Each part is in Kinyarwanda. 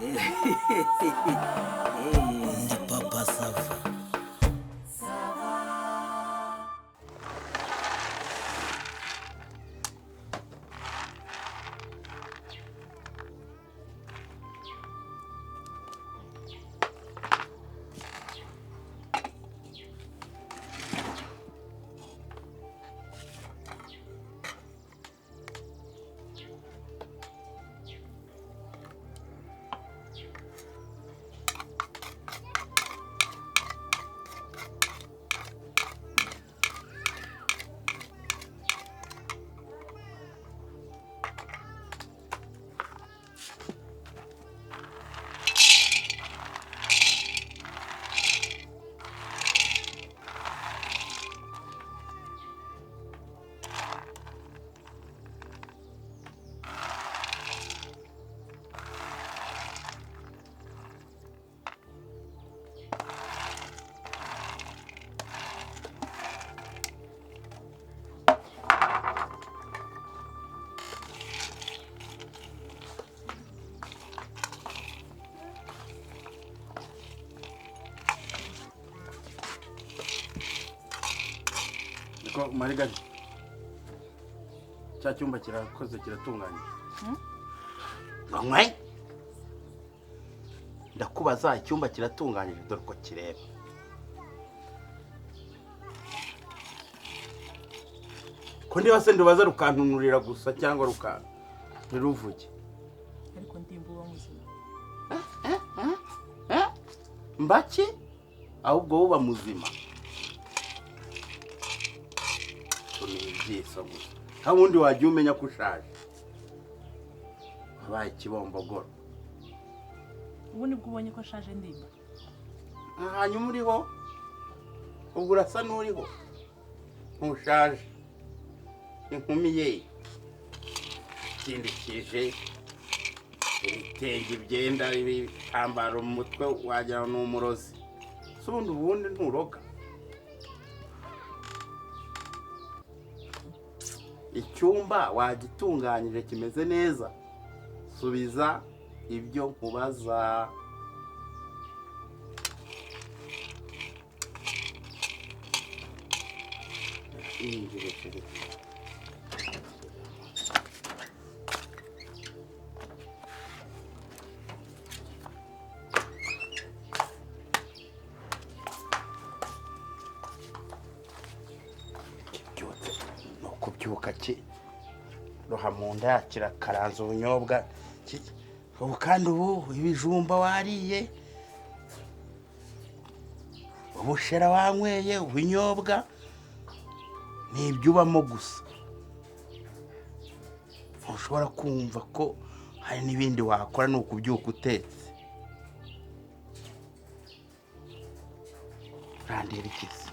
Ndi papa SAVA. Marigari cya cyumba kirakoze kiratunganye. Bamwe ndakubaza icyumba kiratunganye dore ko kireba. Ko ndi wase ndubaza rukantunurira gusa cyangwa ruvuge. Ariko ndimba uwo muzima. Mbaki ahubwo uba muzima. Yes, how wundi wajya umenya ko ushaje? Wabaye ikibombogoro. Ubu nibwo ubonye ko ashaje ndimba. Hanyuma uriho ubwo urasa n'uriho ntushaje. Inkumi ye kindikije ibitenge byenda ibitambaro mu mutwe wagira n'umurozi. Ubundi nturoga. Icyumba wagitunganyije kimeze neza. Subiza ibyo nkubaza. Kubyuka roha mu nda kirakaranza ubunyobwa ubu kandi ubu ibijumba wariye ubushera wanyweye ubunyobwa nibyo ubamo gusa. Ushobora kumva ko hari n'ibindi wakora ni ukubyuka utetse. Urandira ikisi.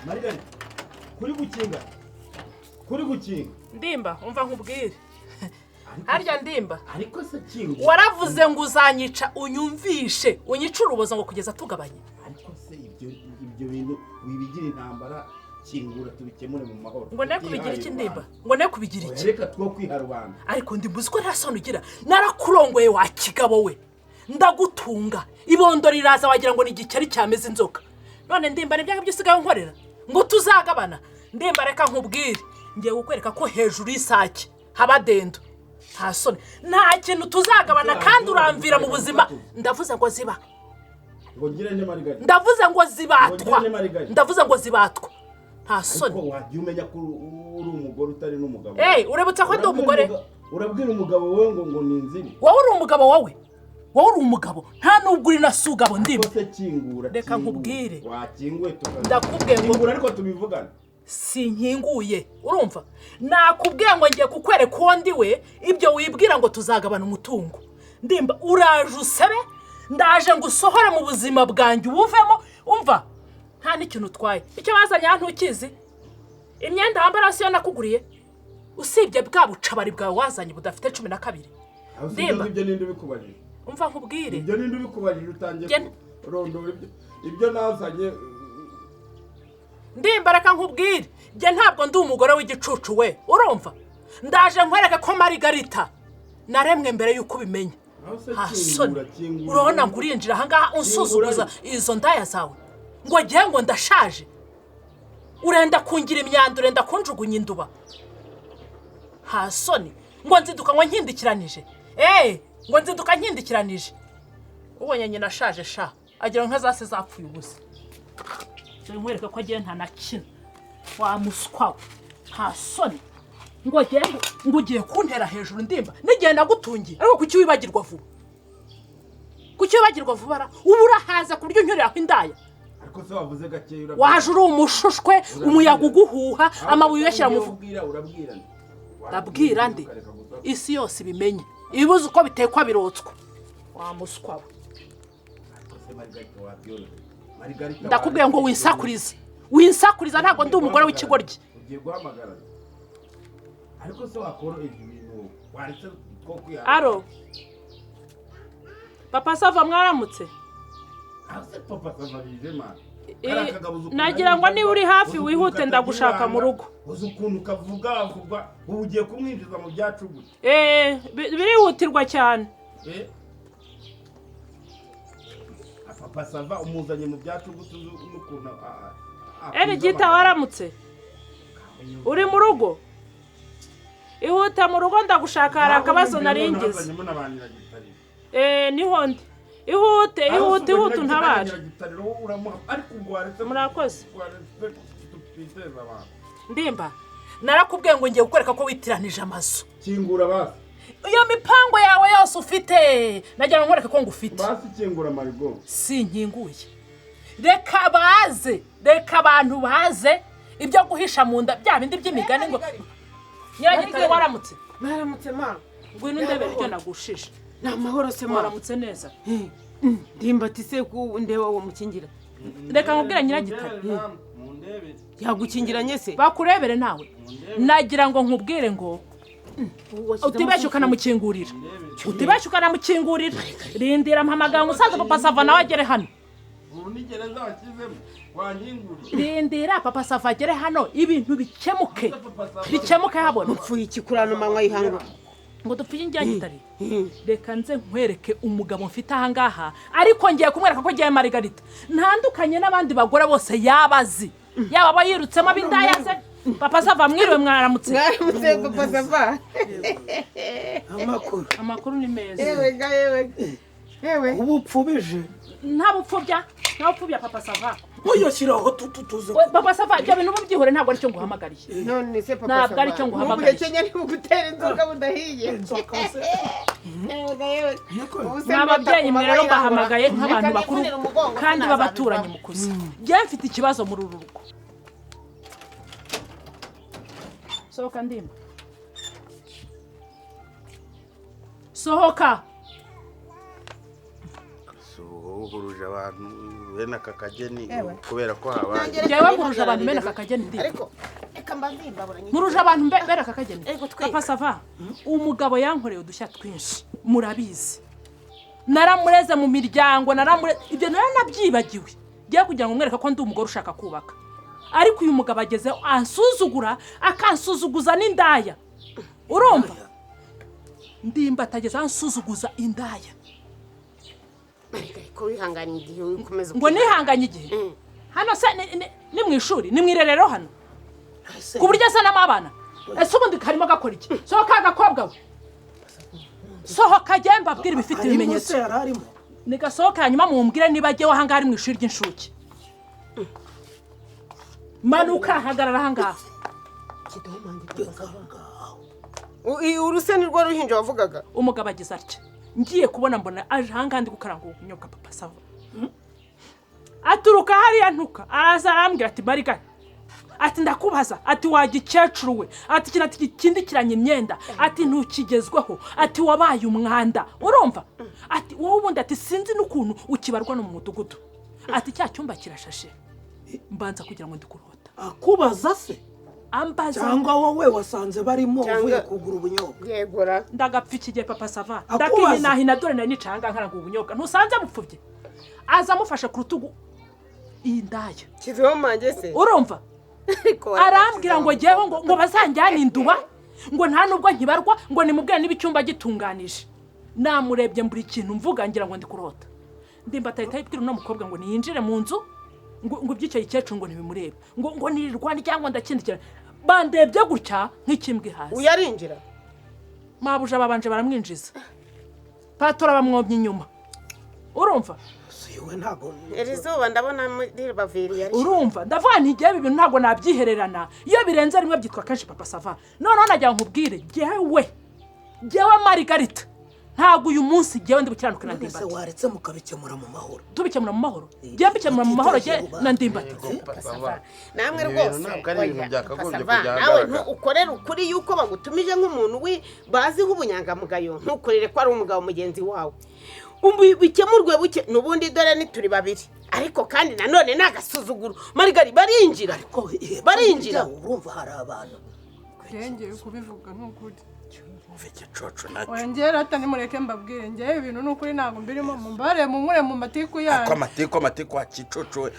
Marigari, kuri gukinga. Ndimba, umva nkubwire. Harya ndimba. Ariko se kinga. Waravuze ngo uzanyica unyumvishe, unyica urubozo ngo kugeza tugabanye. Ariko se ibyo bintu wibigira intambara kingura tubikemure mu mahoro. Ngo ne kubigira iki ndimba? Ngo ne kubigira iki? Reka two kwiharubana. Ariko ndimbuze ko rasano ugira. Narakurongoye wa kigabo we. Ndagutunga. Ibondo riraza wagira ngo ni igikeri cyameze inzoka. None ndimba nibyo byusigaye nkorera. Ngo tuzagabana. Ndimba reka nkubwire. Ngiye gukwereka ko hejuru y'isake haba dendo. Nta soni. Nta kintu tuzagabana kandi uramvira mu buzima. Ndavuze ngo ziba. Ngo ngire ne Marigari. Ndavuze ngo zibatwa. Ndavuze ngo zibatwa. Nta soni. Ariko wajya umenya ko uri umugore utari n'umugabo. Urebutsa ko ndi umugore. Urabwira umugabo we ngo ni inzibi. Wowe uri umugabo wowe. Wowe uri umugabo. Nta nubwo uri nasugabo ndimba. Kose kingura. Reka nkubwire. Wakingwe tukaza. Ndakubwiye ngo kingura ariko tubivugana. Sinkinguye. Urumva? Nakubwiye ngo ngiye kukwereka uwo ndi we ibyo wibwira ngo tuzagabana umutungo. Ndimba uraje usebe ndaje ngo usohore mu buzima bwanjye ubuvemo. Umva? Nta n'ikintu utwaye. Icyo bazanye hano ukizi? imyenda wambara siyo nakuguriye usibye bwa bucabari bwawe wazanye budafite 12 ndimba ibyo ninde bikubarira umva nkubwire ibyo ninde bikubarira utangiye rondora ibyo nazanye ndimba reka nkubwire je ntabwo ndi umugore w'igicucu we urumva ndaje nkwereka ko Margarita naremwe mbere yuko ubimenya hasoni urabona ngurinjira ahangaha unsuzuguza izo ndaya zawe ngo gihe ngo ndashaje urenda kungira imyanda urenda kunjugunya induba hasoni ngo nziduka ngo nkindikiranije ngo nziduka nkindikiranije ubonye nyina ashaje sha agira nka zase zapfuye ubusa nkwereka ko agiye nta na kino wa muswa hasoni ngo genda ngo ugiye kuntera hejuru ndimba n'igihe nagutungiye ariko kuki wibagirwa vuba ara ubura haza ku buryo nyorera indaya ariko se wavuze gake waje uri umushushwe umuyaga uguhuha amabuye yashyira mu urabwira nde isi yose ibimenye ibibuze uko bitekwa birotswa wa muswa ndakubwiye ngo winsakuriza ntabwo ndi umugore w'ikigoryi ugiye guhamagara ariko se wakora ibintu waretse two kwiha aro papa Sava mwaramutse ase papa Sava bijema nagira ngo niba uri hafi wihute ndagushaka mu rugo uzi ukuntu kavuga ugiye kumwinjiza mu byacu gute birihutirwa cyane papa Sava umuzanye mu byacu gute n'ukuntu gita waramutse uri mu rugo ihuta mu rugo ndagushaka hari akabazo naringize niho ndi ihute untabare murakoze ndimba narakubwiye ngo ngiye gukoreka ko witiranije amazu kingura basi iyo mipango yawe yose ufite nagira ngo nkoreke ko ngufite basi kingura Margo sinkinguye reka abantu baze ibyo guhisha mu nda bya bindi by'imigani ngo nyiragitare waramutse ma ngwino ndebe ibyo nagushije namahoro se ma waramutse neza ndimba tise ku ndeba wo mukingira reka nkubwira nyiragitare yagukingiranye se bakurebere nawe nagira ngo nkubwire ngo utibeshye ukanamukingurira rindira mpamagara umusaza papa Sava nawe agere hano unigereza wakizemo wanyingurira rindira papa Sava agere hano ibintu bikemuke habona mupfuye ikikurano manywa yihanga ngo dupfiye njyagitare reka nze nkwereke umugabo mfite ahangaha ariko ngiye kumwereka ko giye Margarita ntandukanye n'abandi bagore bose yabazi yaba bayirutsemo abindaya se papa Sava mwiriwe mwaramutse papa Sava amakuru ni meza yewe ubupfubije nta bupfubya papa Sava oyo shiraho tutuze papa Sava ibyo bintu byihore ntabwo ari cyo nguhamagariye none se papa Sava ntabwo ari cyo nguhamagariye ubukenya ni bugutera inzoga budahiye n'ababyeyi mwe rero bahamagaye nk'abantu bakuru kandi babaturanye mu kuzi njye mfite ikibazo muri uru rugo sohoka ndimba sohoka uhuruje abantu bene aka kageni kubera ko habaye njyewe nkuruje abantu bene aka kageni ndi ariko reka mbazimbaburanye nkuruje abantu bene aka kageni papa Sava umugabo yankoreye udushya twinshi murabizi naramureze mu miryango ibyo naranabyibagiwe ngiye kugira ngo mwereke ko ndi umugore ushaka kubaka ariko uyu mugabo ageze ansuzugura akansuzuguza n'indaya urumva ndimba atageze ansuzuguza indaya ariko wihanganye igihe ukomeza ngo nihanganye igihe hano se ni mu ishuri ni mu irerero hano ku buryo asa n'amabana ese ubundi karimo gakora iki sohoka agakobwa we sohoka agenda mbabwira ibifite ibimenyetso nigasohoka hanyuma mumbwire niba agiye ahangaha ari mu ishuri ry'inshuke manuka hagarara ahangaha uruse ni rwo ruhinja wavugaga umugabo agize atya ngiye kubona mbona aje ahangaha ndi gukaranga ubunyobwa papa Sava aturuka hariya ntuka araza arambwira ati Margarita ati ndakubaza ati wagikecuru we ati kindi kiranye imyenda ati ntukigezweho ati wabaye umwanda urumva ati wowe ubundi ati sinzi n'ukuntu ukibarwa no mu mudugudu ati cya cyumba kirashashe mbanza kugira ngo ndikurota akubaza se ambaza cyangwa wowe wasanze barimo uvuye kugura ubunyobwa yegora ndagapfikiye papa sava Akubaza. ndakinahina dore nari nicanga nkaraga ubunyobwa ntusanze mupfubye aza amufasha ku rutugu iyi ndaya kiziho manje se urumva arambwira ngo jyewe ngo bazanjyana induba ngo nta nubwo nkibarwa ngo nimubwire n'ibicyumba gitunganije namurebye mburi ikintu mvuga ngira ngo ndi kurota ndimba atahita yibwira uno mukobwa ngo niyinjire mu nzu ngo ibyicyo yikecuru ngo ntibimurebe ngo nirirwane cyangwa ndakindikira bandebye gutya nk'ikimbwe hasi uyarinjira mabuja babanje baramwinjiza patora bamwomye inyuma urumva siwe ntago erizuba ndabona muri baviri yari urumva ndavuga ntigiye ibi bintu ntabwo nabyihererana iyo birenze rimwe byitwa kenshi papa sava noneho najya nkubwire jyewe Margarita ntabwo uyu munsi jyewe ndi bukiranukana ese ndimbati waretse mukabikemura mu mahoro tubikemura mu mahoro jyewe mbikemura mu mahoro jye na ndimbati namwe Ibi rwose bintu ntabwo ari ibintu byakagombye Papa Sava, kujya nawe ahagaragara. ntukorere ukuri yuko bagutumije nk'umuntu baziho ubunyangamugayo ntukorere ko ari umugabo mugenzi wawe bikemurwe buke n'ubundi dore ni turi babiri ariko kandi nanone ni agasuzuguro Margari barinjira barinjira urumva hari abantu Ngenge kubivuga n'ukuri. ufite coco nacyo Wengera atani mureke mbabwire ngewe ibintu n'ukuri ntago mbirimo mumbare mumure mu matiku yanyu. amatiko akicoco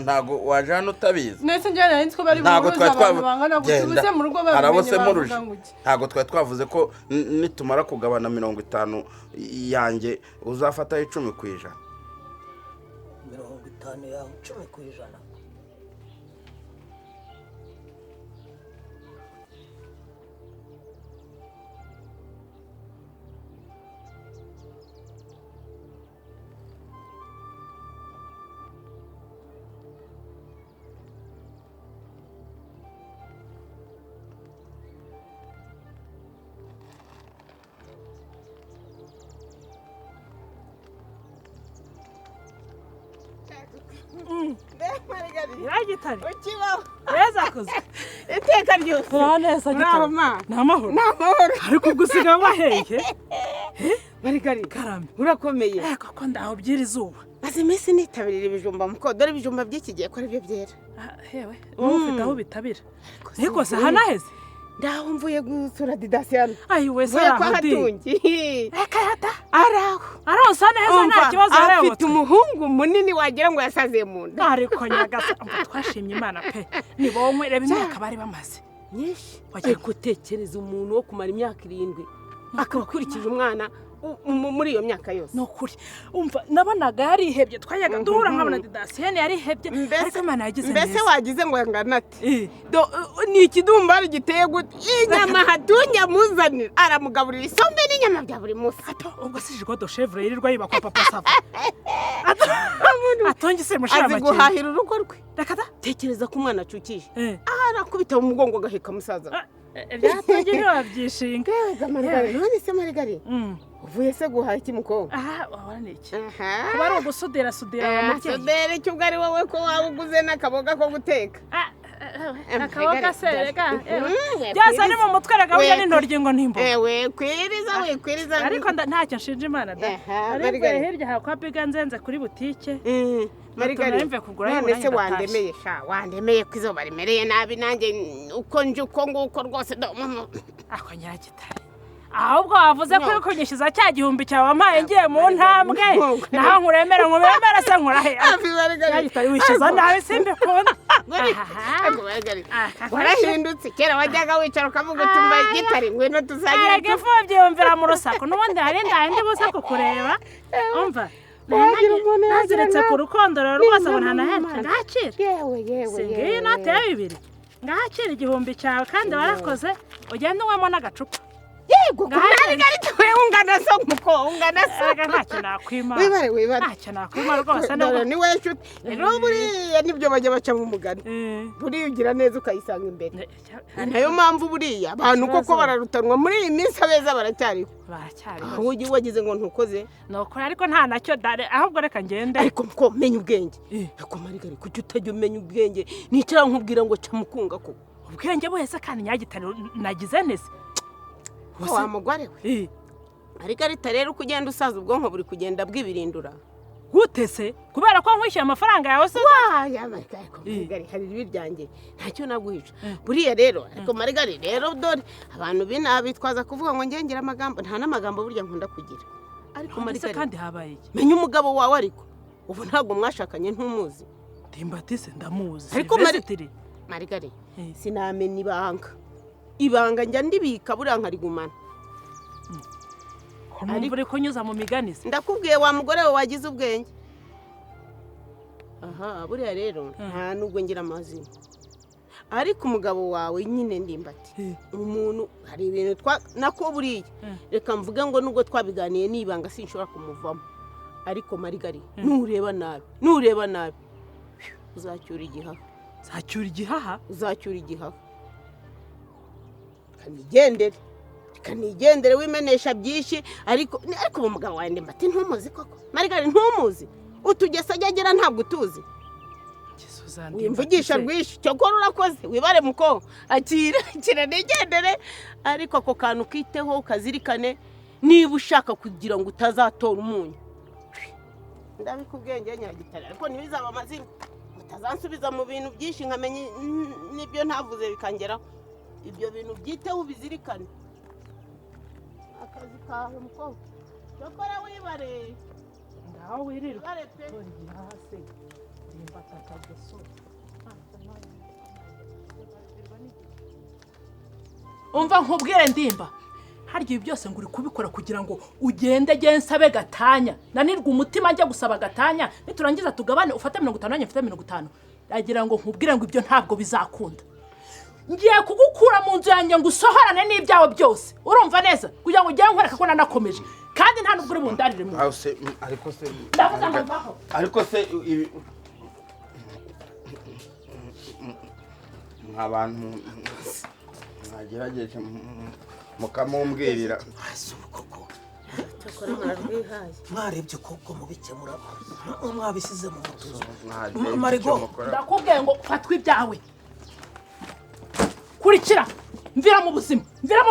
ntago waje hano utabizi Nese njye nari nziko bari ntago buruza abantu bangana gutubuze mu rugo arabose bavuga muruje nguki. ntago twavuze ko nitumara kugabana 50 yanjye uzafata 10 kwijana 50 yawe 10 kwijana iragitari ukibaho yeza kuze iteka ryose neza gitari namahoro n'amahoro ariko gusiga waheye Margari karame urakomeye koko ndaho byira izuba maze iminsi nitabirira ibijumba muko dore ibijumba by'iki gihe ko ari byo byera hewe wowe ufite aho bitabira ariko se hanaheze ndaho mvuye gusura didasiyano ayiwe mvuye kwa sarahudi hatungi ekayata araho aronsa neza nta kibazo afite yarayobotse umuhungu munini wagira ngo yasaziye mu nda ariko nyagasa twashimye imana pe ni bomwe reba imyaka bari bamaze nyinshi wagiye gutekereza umuntu wo kumara imyaka 7 akaba akurikije umwana muri iyo myaka yose nokuri umva nabonaga yarihebye twayaga duhura nkabona didasiyene yarihebye ariko imana yagize neza mbese wagize ngo yanganate ni ikidumbari giteye gute inyama hatungi amuzanira aramugaburira isombe n'inyama bya buri munsi ubwo sijiko do chevre yirirwa yiba kwa papa sava atongi se mushira azi make guhahira urugo rwe rakata tekereza ko umwana acukije arakubita mu mugongo agaheka musaza byatongi ntiwabyishinga none se Margari uvuye se guhaha iki mukobwa wabona iki kuba ari ugusudira wa mubyeyi sudere icyo ubwo ari wowe ko waba uguze n'akaboga ko guteka akaboga se rega byose ni mu mutwe rega burya n'intoryi ngo nimbo wikwiriza ariko ntacyo nshinja imana da ariko hirya ha kwa biga nzenze kuri butike Margari none se wandemeye ko izuba rimereye nabi nanjye uko nje uko nguko rwose ako nyagitare ahubwo wavuze ko ukunyishiza cya gihumbi cyawe wampaye ngiye mu ntambwe naho nkuremera se nkurahe nyagitare wishiza nawe simbikunda warahindutse kera wajyaga wicara ukavuga uti mba gitari ngwino tuzagira arega imfubyi yumvira mu rusaku n'ubundi hari ndi busa kukureba umva naziretse ku rukondoro rwose ngo ntanahenda ngakira singiye inote ya 2 ngakira igihumbi cyawe kandi warakoze ugenda unywemo n'agacupa yego Margari twe ungana so muko ungana so ntacyo nakwima wibare ntacyo nakwima rwose ndabona ni we nshuti rero buriya nibyo bajya baca mu mugani buriya ugira neza ukayisanga imbere nayo mpamvu buriya abantu koko bararutanwa muri iyi minsi abeza baracyariho aho wagize ngo ntukoze nokora ariko nta nacyo dare ahubwo reka ngende ariko ko menya ubwenge ariko Margari kuki utajya umenya ubwenge nicara nkubwira ngo ca mukunga ko ubwenge buhese kandi nyagitare nagize nese wa mugware we Margari rero kugenda usaza ubwonko buri kugenda bwibirindura gutese kubera ko nkwishyuye amafaranga yawe se waya marigari hari ibiryange ntacyo naguhisha buriya rero ariko marigari rero dore abantu binabitwaza kuvuga ngo ngengera amagambo nta n'amagambo burya nkunda kugira ariko marigari kandi habaye iki menya umugabo wawe ariko ubu ntabwo mwashakanye ntumuzi Timbatise ndamuzi ariko marigari sinamenya ibanga njya ndibika buriya nkarigumana ariko uri kunyuza mu miganizi ndakubwiye wa mugore we wagize ubwenge aha buriya rero nta nubwo ngira amazina ariko umugabo wawe nyine ndimbati umuntu hari ibintu nako buriya reka mvuge ngo nubwo twabiganiye nibanga sinshobora kumuvamo ariko marigari nureba nabi uzacyura igihaha uzacyura igihaha kanigendere wimenesha byinshi ariko umugabo wawe ndimbati ntumuzi koko marigari ntumuzi utugesa ajyagira ntabwo utuzi wimvugisha rwinshi cyokora urakoze wibare muko akira nigendere ariko ako kantu kiteho ukazirikane niba ushaka kugira ngo utazatora umunyu ndabikubwenge nyagitare ariko ntibizaba amazina utazansubiza mu bintu byinshi nkamenya n'ibyo ntavuze bikangeraho ibyo bintu byiteho ubizirikane akazi kawe muko cyokora wibare ngaho wirirwa wibare pe umva nkubwire ndimba harya ibi byose ngo uri kubikora kugira ngo ugende nsabe gatanya nanirwa umutima njya gusaba gatanya niturangiza tugabane ufate 50 nanjye mfite 50 agira ngo nkubwire ngo ibyo ntabwo bizakunda ngiye kugukura mu nzu yanjye ngo usohorane n'ibyawe byose urumva neza kugira ngo ujye nkwereka ko nanakomeje kandi nta nubwo uri bundarire mu ariko se nk'abantu mwagerageje mukamumbwirira mwarebye koko mubikemura mwabisize mu mutuzo Margo ndakubwiye ngo fatwa ibyawe kurikira mvira mu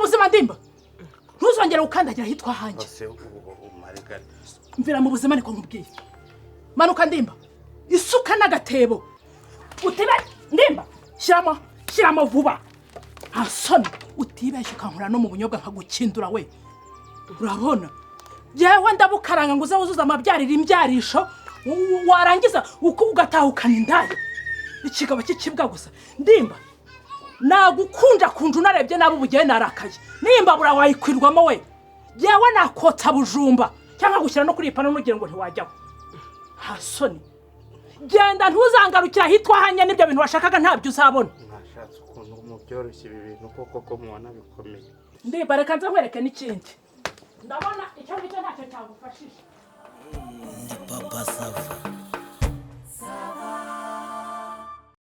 buzima ndimba ntuzongere ukandagira hitwa hanjye mvira mu buzima niko nkubwiye manuka ndimba isuka n'agatebo utebe ndimba shyiramo vuba hasoni utibeshye ukankura no mu bunyobwa nkagukindura we urabona yewe ndabukaranga ngo uzuze amabyarira imbyarisho warangiza ugatahukana indaya ikigabo cy'ikibwa gusa ndimba nagukunja kunja unarebye nabo ubugiye narakaye nimba bura wayikwirwamo we yewe nakotsa bujumba cyangwa gushyira no kuri ipano nugira ngo ntiwajyaho hasoni genda ntuzangarukira hitwa hanya n'ibyo bintu washakaga ntabyo uzabona nashatse ukuntu mubyoroshye ibi bintu koko mubona bikomeye ndimba reka nze nkwereke n'ikindi ndabona icyo ngicyo ntacyo cyagufashije Papa SAVA